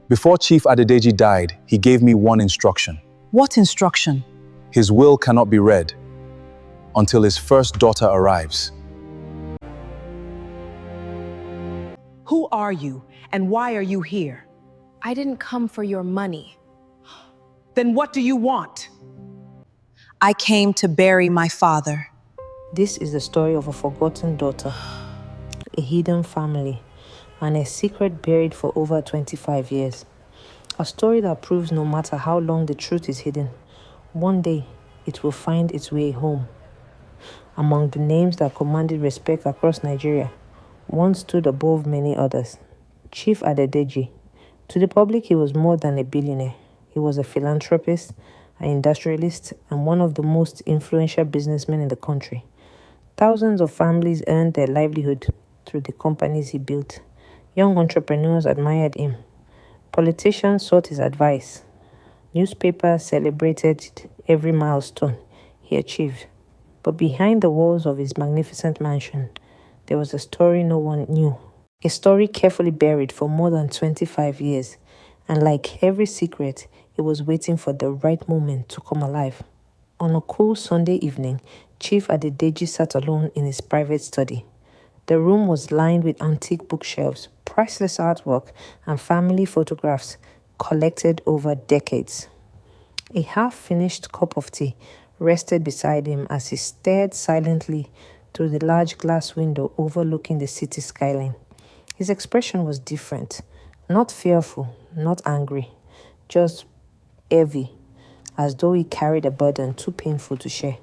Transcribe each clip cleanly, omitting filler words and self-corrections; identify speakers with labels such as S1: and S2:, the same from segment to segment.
S1: Before Chief Adedeji died, he gave me one instruction.
S2: What instruction?
S1: His will cannot be read until his first daughter arrives.
S2: Who are you, and why are you here?
S3: I didn't come for your money.
S2: Then what do you want? I came to bury my father.
S4: This is the story of a forgotten daughter, a hidden family, and a secret buried for over 25 years. A story that proves no matter how long the truth is hidden, one day it will find its way home. Among the names that commanded respect across Nigeria, one stood above many others: Chief Adedeji. To the public, he was more than a billionaire. He was a philanthropist, an industrialist, and one of the most influential businessmen in the country. Thousands of families earned their livelihood through the companies he built. Young entrepreneurs admired him. Politicians sought his advice. Newspapers celebrated every milestone he achieved. But behind the walls of his magnificent mansion, there was a story no one knew. A story carefully buried for more than 25 years. And like every secret, it was waiting for the right moment to come alive. On a cool Sunday evening, Chief Adedeji sat alone in his private study. The room was lined with antique bookshelves, priceless artwork, and family photographs collected over decades. A half-finished cup of tea rested beside him as he stared silently through the large glass window overlooking the city skyline. His expression was different, not fearful, not angry, just heavy, as though he carried a burden too painful to share.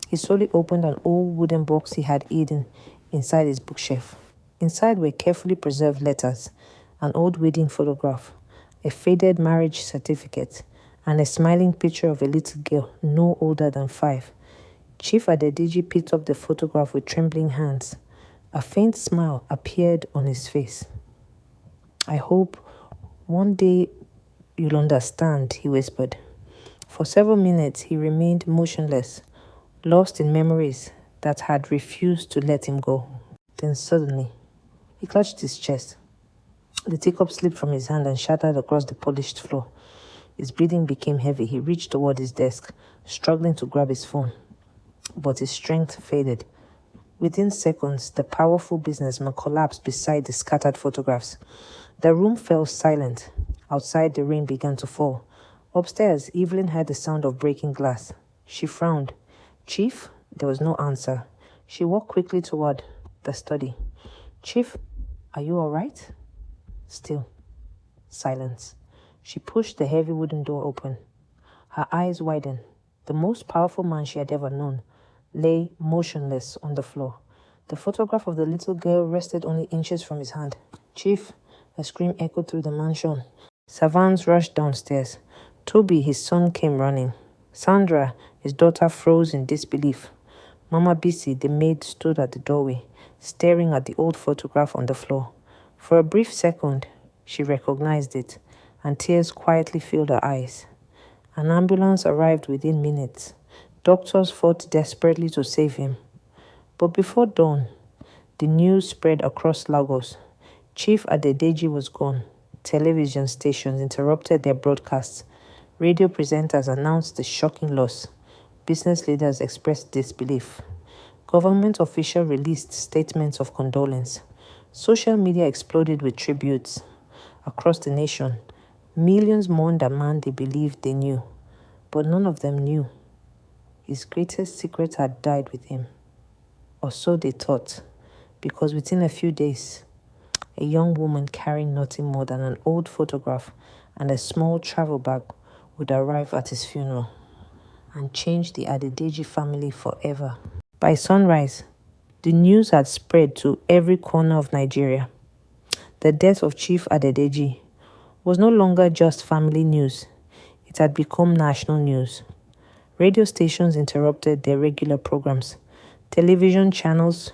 S4: He slowly opened an old wooden box he had hidden inside his bookshelf. Inside were carefully preserved letters, an old wedding photograph, a faded marriage certificate, and a smiling picture of a little girl no older than 5. Chief Adedeji picked up the photograph with trembling hands. A faint smile appeared on his face. "I hope one day you'll understand," he whispered. For several minutes, he remained motionless, lost in memories that had refused to let him go. Then suddenly, he clutched his chest. The teacup slipped from his hand and shattered across the polished floor. His breathing became heavy. He reached toward his desk, struggling to grab his phone. But his strength faded. Within seconds, the powerful businessman collapsed beside the scattered photographs. The room fell silent. Outside, the rain began to fall. Upstairs, Evelyn heard the sound of breaking glass. She frowned. "Chief?" There was no answer. She walked quickly toward the study. "Chief, are you all right?" Still, silence. She pushed the heavy wooden door open. Her eyes widened. The most powerful man she had ever known lay motionless on the floor. The photograph of the little girl rested only inches from his hand. "Chief!" A scream echoed through the mansion. Servants rushed downstairs. Toby, his son, came running. Sandra, his daughter, froze in disbelief. Mama Bisi, the maid, stood at the doorway, staring at the old photograph on the floor. For a brief second, she recognized it, and tears quietly filled her eyes. An ambulance arrived within minutes. Doctors fought desperately to save him. But before dawn, the news spread across Lagos. Chief Adedeji was gone. Television stations interrupted their broadcasts. Radio presenters announced the shocking loss. Business leaders expressed disbelief. Government officials released statements of condolence. Social media exploded with tributes. Across the nation, millions mourned a man they believed they knew, but none of them knew. His greatest secret had died with him. Or so they thought, because within a few days, a young woman carrying nothing more than an old photograph and a small travel bag would arrive at his funeral and change the Adedeji family forever. By sunrise, the news had spread to every corner of Nigeria. The death of Chief Adedeji was no longer just family news. It had become national news. Radio stations interrupted their regular programs. Television channels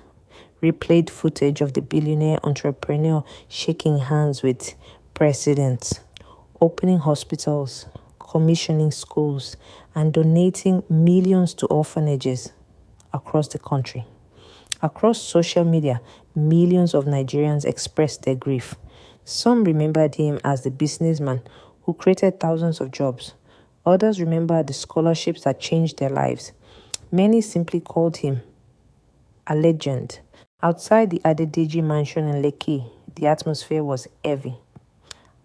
S4: replayed footage of the billionaire entrepreneur shaking hands with presidents, opening hospitals, commissioning schools, and donating millions to orphanages across the country. Across social media, millions of Nigerians expressed their grief. Some remembered him as the businessman who created thousands of jobs. Others remembered the scholarships that changed their lives. Many simply called him a legend. Outside the Adedeji mansion in Lekki, the atmosphere was heavy.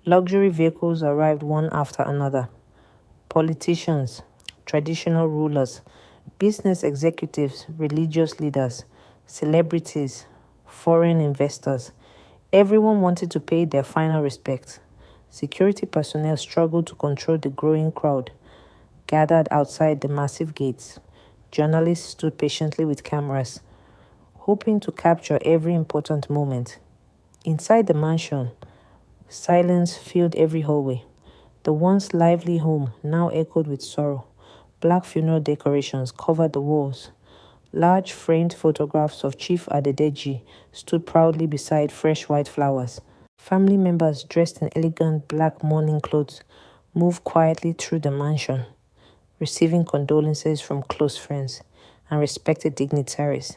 S4: Luxury vehicles arrived one after another. Politicians, traditional rulers, business executives, religious leaders, celebrities, foreign investors. Everyone wanted to pay their final respects. Security personnel struggled to control the growing crowd gathered outside the massive gates. Journalists stood patiently with cameras, hoping to capture every important moment. Inside the mansion, silence filled every hallway. The once lively home now echoed with sorrow. Black funeral decorations covered the walls. Large framed photographs of Chief Adedeji stood proudly beside fresh white flowers. Family members dressed in elegant black mourning clothes moved quietly through the mansion, receiving condolences from close friends and respected dignitaries.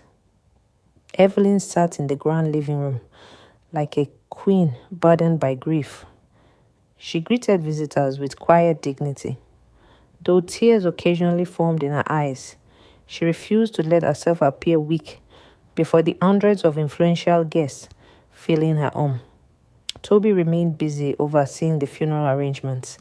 S4: Evelyn sat in the grand living room like a queen burdened by grief. She greeted visitors with quiet dignity. Though tears occasionally formed in her eyes, she refused to let herself appear weak before the hundreds of influential guests filling her home. Toby remained busy overseeing the funeral arrangements.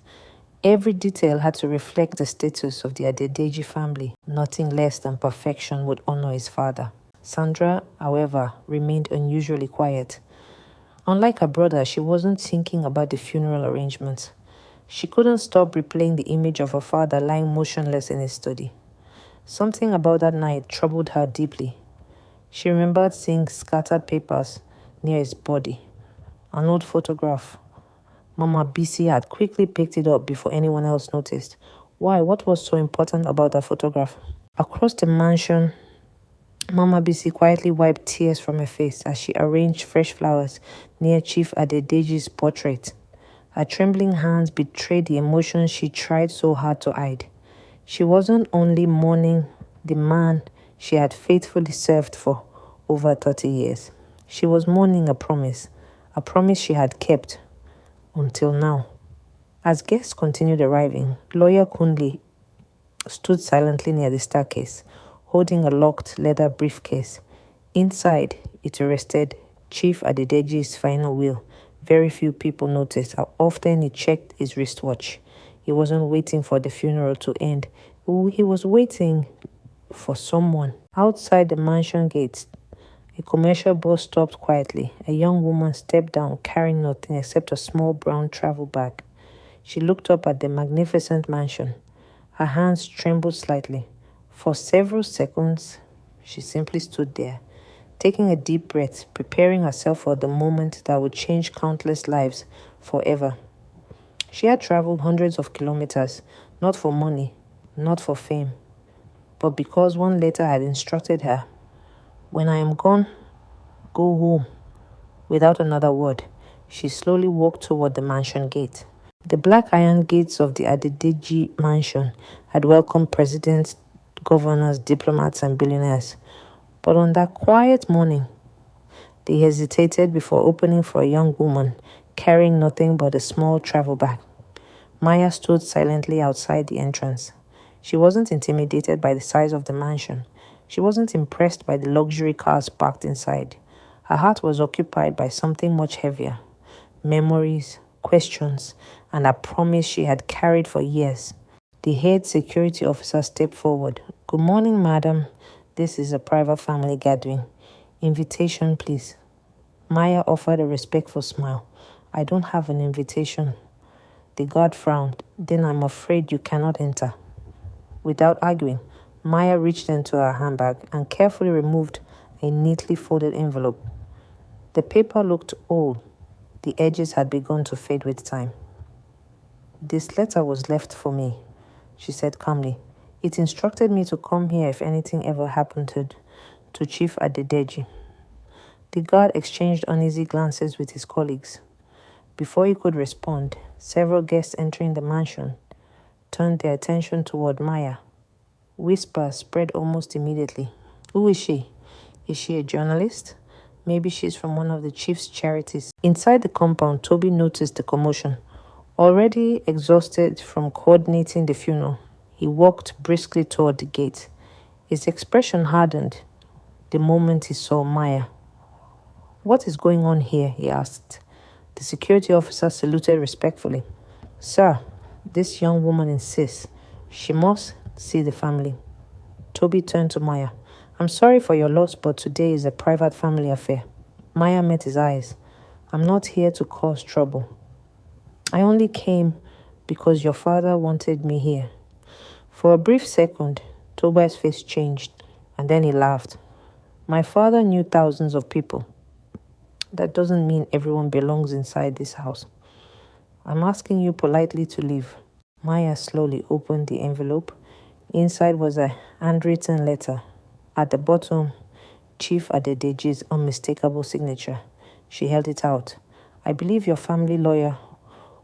S4: Every detail had to reflect the status of the Adedeji family. Nothing less than perfection would honor his father. Sandra, however, remained unusually quiet. Unlike her brother, she wasn't thinking about the funeral arrangements. She couldn't stop replaying the image of her father lying motionless in his study. Something about that night troubled her deeply. She remembered seeing scattered papers near his body. An old photograph. Mama BC had quickly picked it up before anyone else noticed. Why? What was so important about that photograph? Across the mansion, Mama BC quietly wiped tears from her face as she arranged fresh flowers near Chief Adedeji's portrait. Her trembling hands betrayed the emotions she tried so hard to hide. She wasn't only mourning the man she had faithfully served for over 30 years. She was mourning a promise she had kept until now. As guests continued arriving, Lawyer Kundli stood silently near the staircase, holding a locked leather briefcase. Inside, it rested Chief Adedeji's final will. Very few people noticed how often he checked his wristwatch. He wasn't waiting for the funeral to end. He was waiting for someone. Outside the mansion gates, a commercial bus stopped quietly. A young woman stepped down carrying nothing except a small brown travel bag. She looked up at the magnificent mansion. Her hands trembled slightly. For several seconds, she simply stood there, taking a deep breath, preparing herself for the moment that would change countless lives forever. She had traveled hundreds of kilometers, not for money, not for fame, but because one letter had instructed her, "When I am gone, go home." Without another word, she slowly walked toward the mansion gate. The black iron gates of the Adedeji mansion had welcomed presidents, governors, diplomats, and billionaires. But on that quiet morning, they hesitated before opening for a young woman carrying nothing but a small travel bag. Maya stood silently outside the entrance. She wasn't intimidated by the size of the mansion. She wasn't impressed by the luxury cars parked inside. Her heart was occupied by something much heavier. Memories, questions, and a promise she had carried for years. The head security officer stepped forward. "Good morning, madam. This is a private family gathering. Invitation, please." Maya offered a respectful smile. "I don't have an invitation." The guard frowned. "Then I'm afraid you cannot enter." Without arguing, Maya reached into her handbag and carefully removed a neatly folded envelope. The paper looked old. The edges had begun to fade with time. "This letter was left for me," she said calmly. "It instructed me to come here if anything ever happened to Chief Adedeji." The guard exchanged uneasy glances with his colleagues. Before he could respond, several guests entering the mansion turned their attention toward Maya. Whispers spread almost immediately. "Who is she? Is she a journalist? Maybe she's from one of the chief's charities. Inside the compound, Toby noticed the commotion. Already exhausted from coordinating the funeral, he walked briskly toward the gate. His expression hardened the moment he saw Maya. "What is going on here?" he asked. The security officer saluted respectfully. "Sir, this young woman insists. She must see the family." Toby turned to Maya. "I'm sorry for your loss, but today is a private family affair." Maya met his eyes. "I'm not here to cause trouble. I only came because your father wanted me here." For a brief second, Toby's face changed, and then he laughed. "My father knew thousands of people. That doesn't mean everyone belongs inside this house. I'm asking you politely to leave." Maya slowly opened the envelope. Inside was a handwritten letter. At the bottom, Chief Adedeji's unmistakable signature. She held it out. "I believe your family lawyer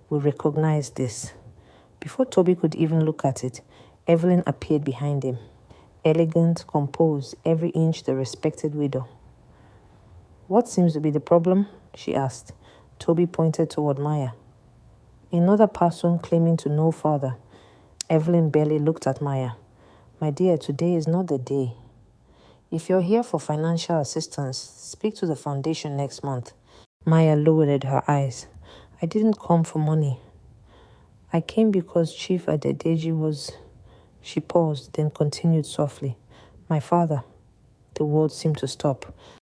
S4: will recognize this." Before Toby could even look at it, Evelyn appeared behind him. Elegant, composed, every inch the respected widow. "What seems to be the problem?" she asked. Toby pointed toward Maya. Another person claiming to know father. Evelyn barely looked at Maya. "My dear, today is not the day. If you're here for financial assistance, speak to the foundation next month." Maya lowered her eyes. "I didn't come for money. I came because Chief Adedeji was..." She paused, then continued softly. "My father." The words seemed to stop.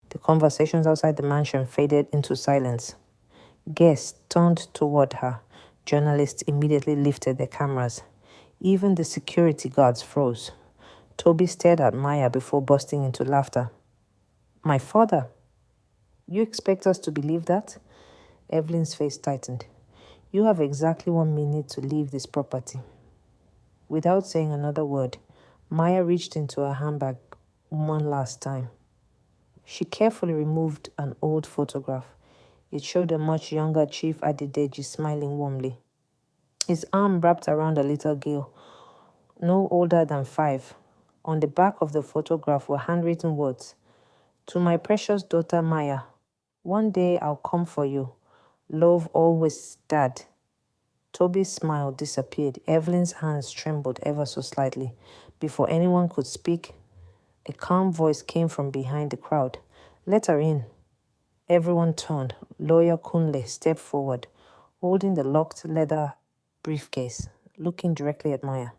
S4: The conversations outside the mansion faded into silence. Guests turned toward her. Journalists immediately lifted their cameras. Even the security guards froze. Toby stared at Maya before bursting into laughter. "My father? You expect us to believe that?" Evelyn's face tightened. "You have exactly 1 minute to leave this property." Without saying another word, Maya reached into her handbag one last time. She carefully removed an old photograph. It showed a much younger Chief Adedeji smiling warmly. His arm wrapped around a little girl, no older than 5. On the back of the photograph were handwritten words. "To my precious daughter Maya, one day I'll come for you. Love always, Dad." Toby's smile disappeared. Evelyn's hands trembled ever so slightly. Before anyone could speak, a calm voice came from behind the crowd. "Let her in." Everyone turned. Lawyer Kunle stepped forward, holding the locked leather briefcase, looking directly at Maya.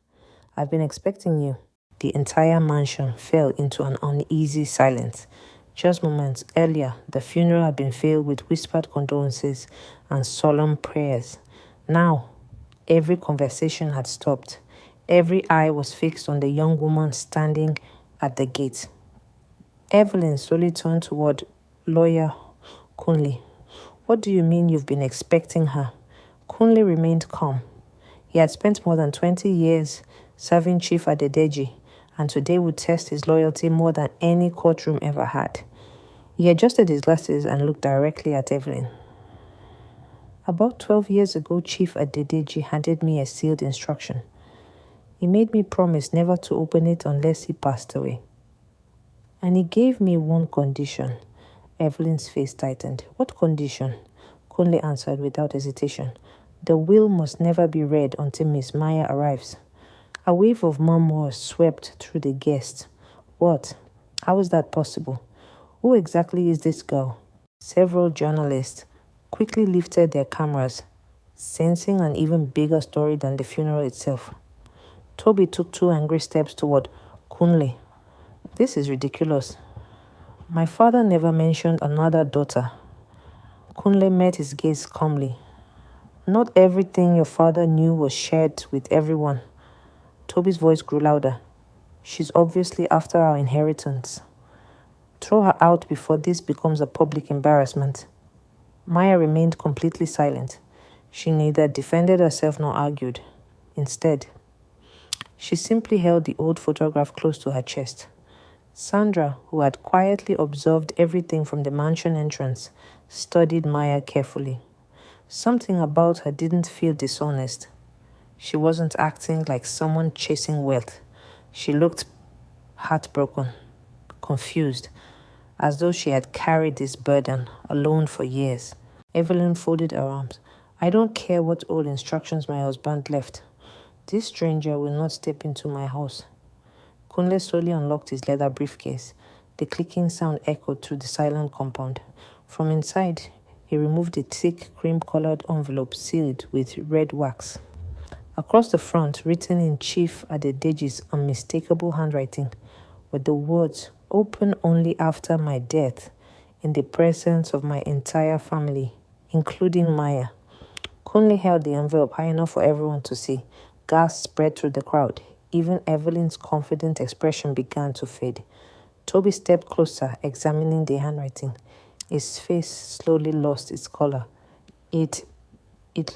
S4: "I've been expecting you." The entire mansion fell into an uneasy silence. Just moments earlier, the funeral had been filled with whispered condolences and solemn prayers. Now, every conversation had stopped. Every eye was fixed on the young woman standing at the gate. Evelyn slowly turned toward Lawyer Kunle. "What do you mean you've been expecting her?" Kunle remained calm. He had spent more than 20 years serving Chief Adedeji, and today would test his loyalty more than any courtroom ever had. He adjusted his glasses and looked directly at Evelyn. "About 12 years ago, Chief Adedeji handed me a sealed instruction. He made me promise never to open it unless he passed away. And he gave me one condition." Evelyn's face tightened. "What condition?" Kunle answered without hesitation. "The will must never be read until Miss Maya arrives." A wave of murmurs swept through the guests. "What? How is that possible? Who exactly is this girl?" Several journalists quickly lifted their cameras, sensing an even bigger story than the funeral itself. Toby took 2 angry steps toward Kunle. "This is ridiculous. My father never mentioned another daughter." Kunle met his gaze calmly. "Not everything your father knew was shared with everyone." Toby's voice grew louder. "She's obviously after our inheritance. Throw her out before this becomes a public embarrassment." Maya remained completely silent. She neither defended herself nor argued. Instead, she simply held the old photograph close to her chest. Sandra, who had quietly observed everything from the mansion entrance, studied Maya carefully. Something about her didn't feel dishonest. She wasn't acting like someone chasing wealth. She looked heartbroken, confused, as though she had carried this burden alone for years. Evelyn folded her arms. I don't care what old instructions my husband left. This stranger will not step into my house. Kunle slowly unlocked his leather briefcase. The clicking sound echoed through the silent compound. From inside, he removed a thick, cream-colored envelope sealed with red wax. Across the front, written in Chief Adedeji's unmistakable handwriting, were the words, "Open only after my death, in the presence of my entire family, including Maya." Kunle held the envelope high enough for everyone to see. Gasps spread through the crowd. Even Evelyn's confident expression began to fade. Toby stepped closer, examining the handwriting. His face slowly lost its color. It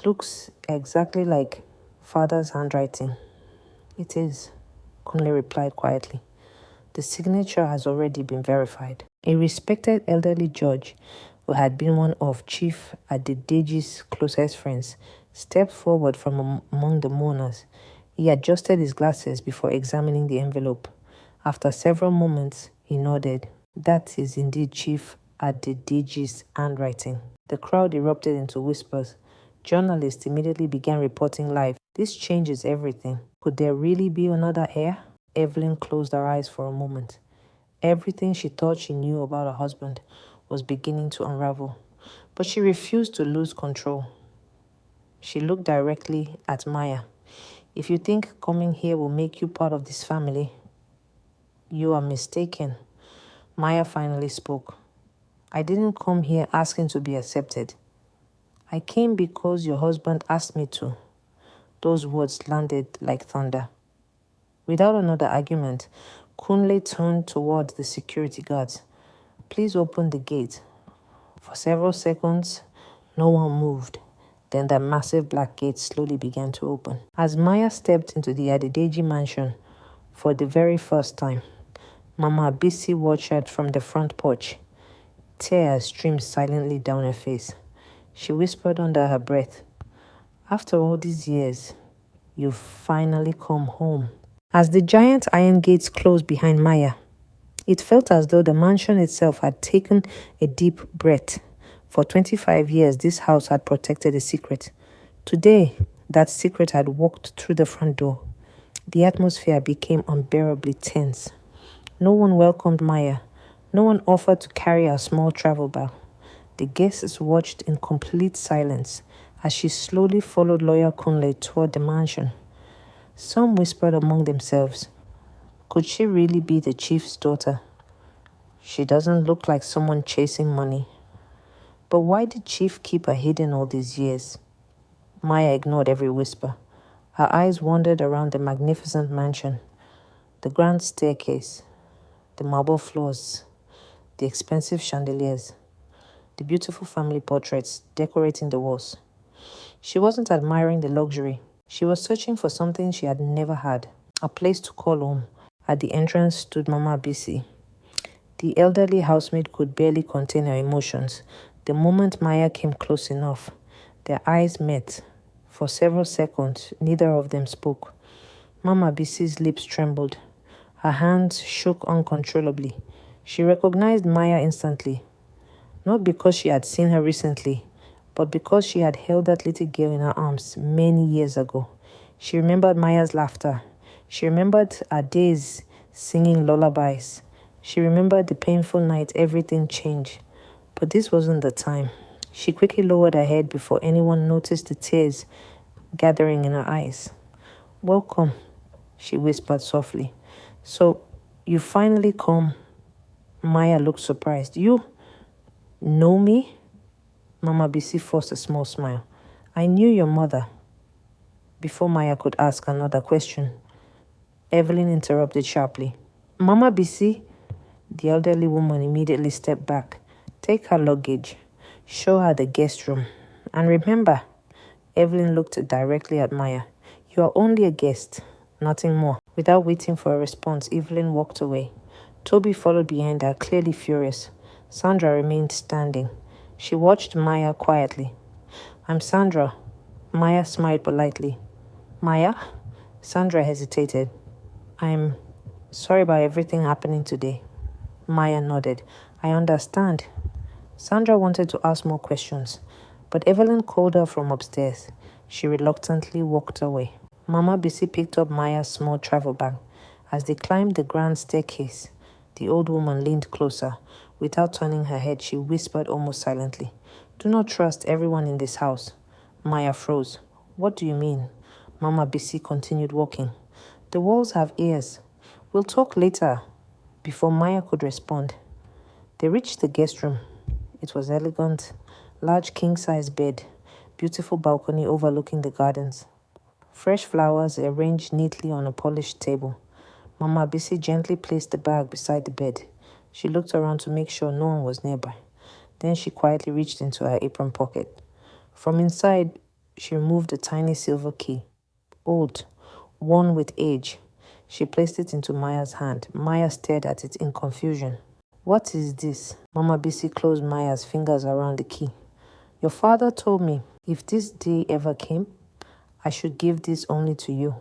S4: looks exactly like Father's handwriting. It is, Kunle replied quietly. The signature has already been verified. A respected elderly judge, who had been one of Chief Adedeji's closest friends, stepped forward from among the mourners. He adjusted his glasses before examining the envelope. After several moments, he nodded. That is indeed Chief Adedeji's handwriting. The crowd erupted into whispers. Journalists immediately began reporting live. This changes everything. Could there really be another heir? Evelyn closed her eyes for a moment. Everything she thought she knew about her husband was beginning to unravel. But she refused to lose control. She looked directly at Maya. If you think coming here will make you part of this family, you are mistaken. Maya finally spoke. I didn't come here asking to be accepted. I came because your husband asked me to. Those words landed like thunder. Without another argument, Kunle turned toward the security guards. Please open the gate. For several seconds, no one moved. Then the massive black gate slowly began to open. As Maya stepped into the Adedeji mansion for the very first time, Mama Bisi watched her from the front porch. Tears streamed silently down her face. She whispered under her breath, After all these years, you've finally come home. As the giant iron gates closed behind Maya, it felt as though the mansion itself had taken a deep breath. For 25 years, this house had protected a secret. Today, that secret had walked through the front door. The atmosphere became unbearably tense. No one welcomed Maya. No one offered to carry her small travel bag. The guests watched in complete silence as she slowly followed Lawyer Kunle toward the mansion. Some whispered among themselves, could she really be the chief's daughter? She doesn't look like someone chasing money. But why did Chief keep her hidden all these years? Maya ignored every whisper. Her eyes wandered around the magnificent mansion, the grand staircase, the marble floors, the expensive chandeliers, the beautiful family portraits decorating the walls. She wasn't admiring the luxury. She was searching for something she had never had, a place to call home. At the entrance stood Mama Bisi. The elderly housemaid could barely contain her emotions. The moment Maya came close enough, their eyes met. For several seconds, neither of them spoke. Mama Bisi's lips trembled. Her hands shook uncontrollably. She recognized Maya instantly, not because she had seen her recently, but because she had held that little girl in her arms many years ago. She remembered Maya's laughter. She remembered her days singing lullabies. She remembered the painful night everything changed. But this wasn't the time. She quickly lowered her head before anyone noticed the tears gathering in her eyes. Welcome, she whispered softly. So, you finally come. Maya looked surprised. You know me? Mama Bisi forced a small smile. I knew your mother. Before Maya could ask another question, Evelyn interrupted sharply. Mama Bisi? The elderly woman immediately stepped back. Take her luggage. Show her the guest room. And remember, Evelyn looked directly at Maya. You are only a guest, nothing more. Without waiting for a response, Evelyn walked away. Toby followed behind her, clearly furious. Sandra remained standing. She watched Maya quietly. I'm Sandra. Maya smiled politely. Maya? Sandra hesitated. I'm sorry about everything happening today. Maya nodded. I understand. Sandra wanted to ask more questions, but Evelyn called her from upstairs. She reluctantly walked away. Mama Bisi picked up Maya's small travel bag. As they climbed the grand staircase, the old woman leaned closer. Without turning her head, she whispered almost silently, "Do not trust everyone in this house." Maya froze. "What do you mean?" Mama Bisi continued walking. "The walls have ears. We'll talk later." Before Maya could respond, they reached the guest room. It was elegant, large king-size bed, beautiful balcony overlooking the gardens. Fresh flowers arranged neatly on a polished table. Mama Bisi gently placed the bag beside the bed. She looked around to make sure no one was nearby. Then she quietly reached into her apron pocket. From inside, she removed a tiny silver key. Old, worn with age. She placed it into Maya's hand. Maya stared at it in confusion. "What is this?" Mama Bisi closed Maya's fingers around the key. "Your father told me if this day ever came, I should give this only to you."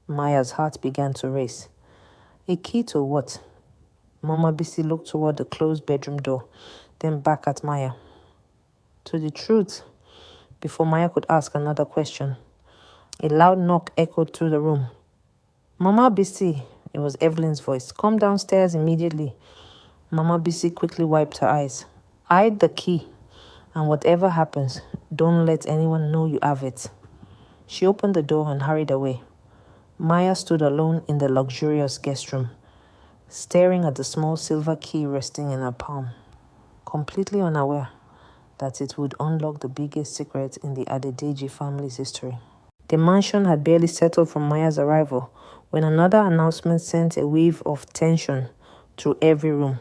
S4: Maya's heart began to race. "A key to what?" Mama Bisi looked toward the closed bedroom door, then back at Maya. "To the truth." Before Maya could ask another question, a loud knock echoed through the room. "Mama Bisi," it was Evelyn's voice, "come downstairs immediately." Mama Bisi quickly wiped her eyes. "Hide the key, and whatever happens, don't let anyone know you have it." She opened the door and hurried away. Maya stood alone in the luxurious guest room, staring at the small silver key resting in her palm, completely unaware that it would unlock the biggest secret in the Adedeji family's history. The mansion had barely settled from Maya's arrival when another announcement sent a wave of tension through every room.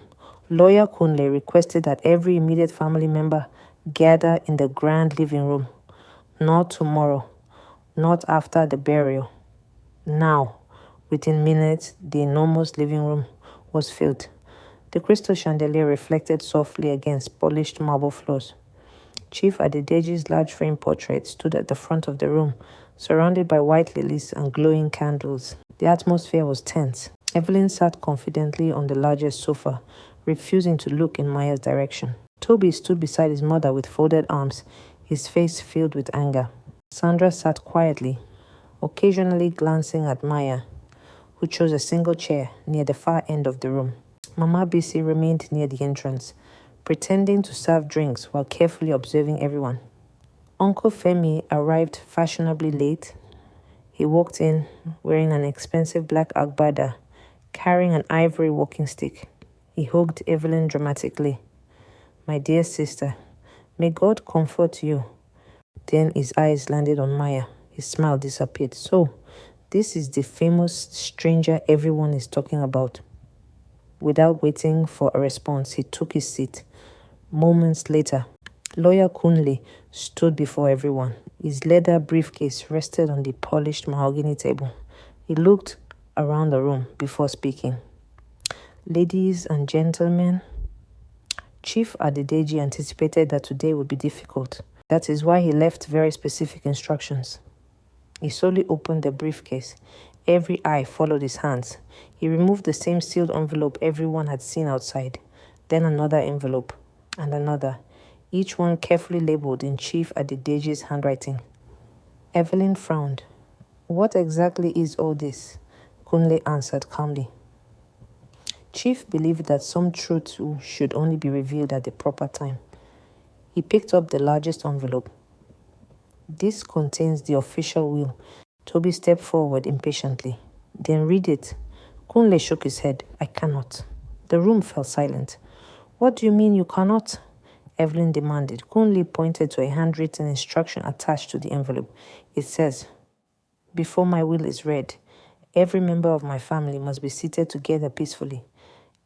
S4: Lawyer Kunle requested that every immediate family member gather in the grand living room. Not tomorrow, not after the burial. Now, within minutes, the enormous living room was filled. The crystal chandelier reflected softly against polished marble floors. Chief Adedeji's large frame portrait stood at the front of the room, surrounded by white lilies and glowing candles. The atmosphere was tense. Evelyn sat confidently on the largest sofa, refusing to look in Maya's direction. Toby stood beside his mother with folded arms, his face filled with anger. Sandra sat quietly, occasionally glancing at Maya, who chose a single chair near the far end of the room. Mama Bisi remained near the entrance, pretending to serve drinks while carefully observing everyone. Uncle Femi arrived fashionably late. He walked in wearing an expensive black agbada, carrying an ivory walking stick. He hugged Evelyn dramatically. "My dear sister, may God comfort you." Then his eyes landed on Maya. His smile disappeared. "So, this is the famous stranger everyone is talking about." Without waiting for a response, he took his seat. Moments later, Lawyer Kunle stood before everyone. His leather briefcase rested on the polished mahogany table. He looked around the room before speaking. "Ladies and gentlemen, Chief Adedeji anticipated that today would be difficult. That is why he left very specific instructions." He slowly opened the briefcase. Every eye followed his hands. He removed the same sealed envelope everyone had seen outside. Then another envelope, and another, each one carefully labeled in Chief Adedeji's handwriting. Evelyn frowned. "What exactly is all this?" Kunle answered calmly. Chief believed that some truths should only be revealed at the proper time. He picked up the largest envelope. "This contains the official will." Toby stepped forward impatiently. "Then read it." Kunle shook his head. "I cannot." The room fell silent. "What do you mean you cannot?" Evelyn demanded. Kunle pointed to a handwritten instruction attached to the envelope. It says, "Before my will is read, every member of my family must be seated together peacefully.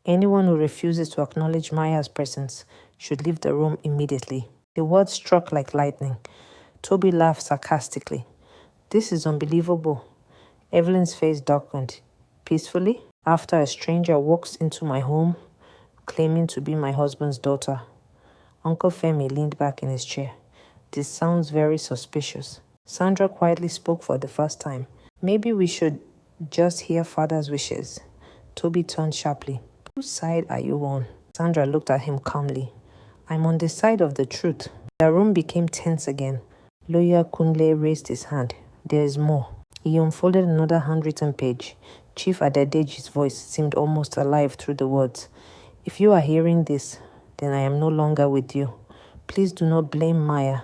S4: Anyone who refuses to acknowledge Maya's presence should leave the room immediately." The words struck like lightning. Toby laughed sarcastically. "This is unbelievable." Evelyn's face darkened. "Peacefully? After a stranger walks into my home, claiming to be my husband's daughter." Uncle Femi leaned back in his chair. "This sounds very suspicious." Sandra quietly spoke for the first time. "Maybe we should just hear father's wishes." Toby turned sharply. "Whose side are you on?" Sandra looked at him calmly. I'm on the side of the truth. The room became tense again. Lawyer Kunle raised his hand. There is more. He unfolded another handwritten page. Chief Adedeji's voice seemed almost alive through the words. If you are hearing this, then I am no longer with you. Please do not blame Maya.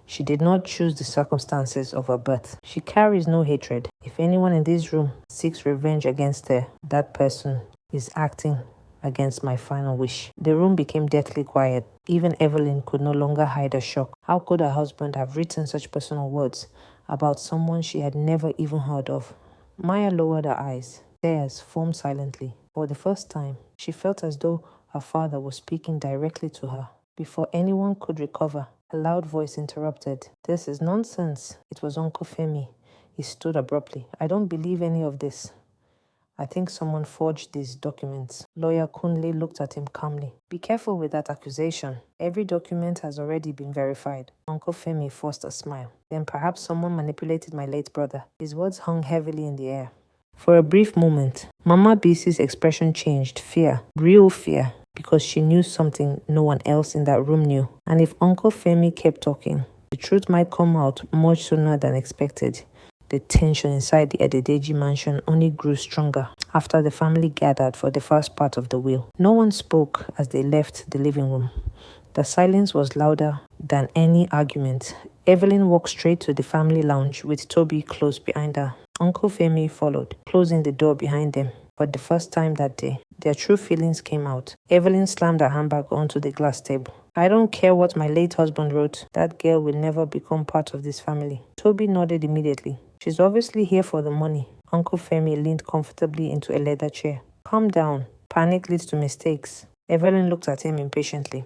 S4: She did not choose the circumstances of her birth. She carries no hatred. If anyone in this room seeks revenge against her, that person is acting against my final wish. The room became deathly quiet. Even Evelyn could no longer hide her shock. How could her husband have written such personal words about someone she had never even heard of? Maya lowered her eyes. Tears formed silently. For the first time, she felt as though her father was speaking directly to her. Before anyone could recover, a loud voice interrupted. This is nonsense. It was Uncle Femi. He stood abruptly. I don't believe any of this. I think someone forged these documents. Lawyer Kunle looked at him calmly. Be careful with that accusation. Every document has already been verified. Uncle Femi forced a smile. Then perhaps someone manipulated my late brother. His words hung heavily in the air. For a brief moment, Mama Bisi's expression changed. Fear. Real fear. Because she knew something no one else in that room knew. And if Uncle Femi kept talking, the truth might come out much sooner than expected. The tension inside the Adedeji mansion only grew stronger after the family gathered for the first part of the will. No one spoke as they left the living room. The silence was louder than any argument. Evelyn walked straight to the family lounge with Toby close behind her. Uncle Femi followed, closing the door behind them. For the first time that day, their true feelings came out. Evelyn slammed her handbag onto the glass table. I don't care what my late husband wrote. That girl will never become part of this family. Toby nodded immediately. She's obviously here for the money. Uncle Femi leaned comfortably into a leather chair. Calm down. Panic leads to mistakes. Evelyn looked at him impatiently.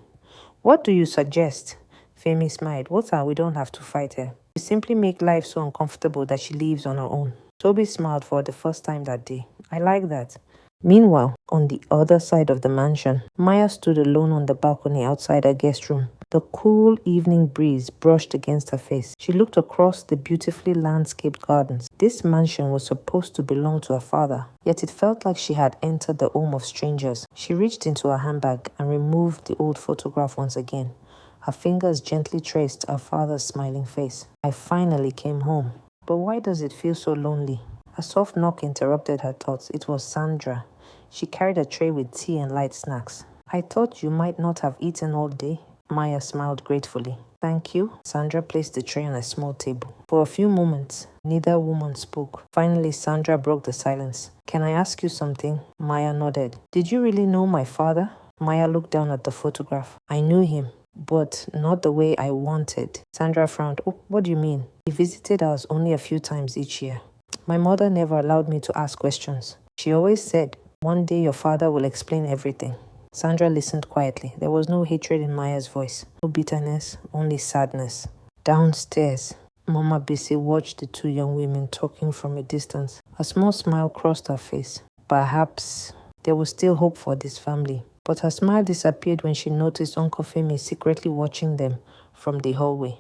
S4: What do you suggest? Femi smiled. We don't have to fight her. We simply make life so uncomfortable that she leaves on her own. Toby smiled for the first time that day. I like that. Meanwhile, on the other side of the mansion, Maya stood alone on the balcony outside her guest room. The cool evening breeze brushed against her face. She looked across the beautifully landscaped gardens. This mansion was supposed to belong to her father, yet it felt like she had entered the home of strangers. She reached into her handbag and removed the old photograph once again. Her fingers gently traced her father's smiling face. I finally came home. But why does it feel so lonely? A soft knock interrupted her thoughts. It was Sandra. She carried a tray with tea and light snacks. I thought you might not have eaten all day. Maya smiled gratefully. Thank you. Sandra placed the tray on a small table. For a few moments, neither woman spoke. Finally, Sandra broke the silence. Can I ask you something? Maya nodded. Did you really know my father? Maya looked down at the photograph. I knew him, but not the way I wanted. Sandra frowned. Oh, what do you mean? He visited us only a few times each year. My mother never allowed me to ask questions. She always said, one day your father will explain everything. Sandra listened quietly. There was no hatred in Maya's voice. No bitterness, only sadness. Downstairs, Mama Bisi watched the two young women talking from a distance. A small smile crossed her face. Perhaps there was still hope for this family. But her smile disappeared when she noticed Uncle Femi secretly watching them from the hallway.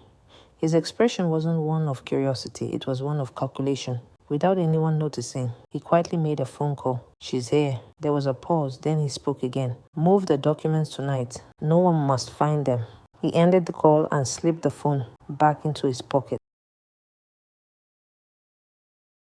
S4: His expression wasn't one of curiosity, it was one of calculation. Without anyone noticing, he quietly made a phone call. She's here. There was a pause, then he spoke again. Move the documents tonight. No one must find them. He ended the call and slipped the phone back into his pocket.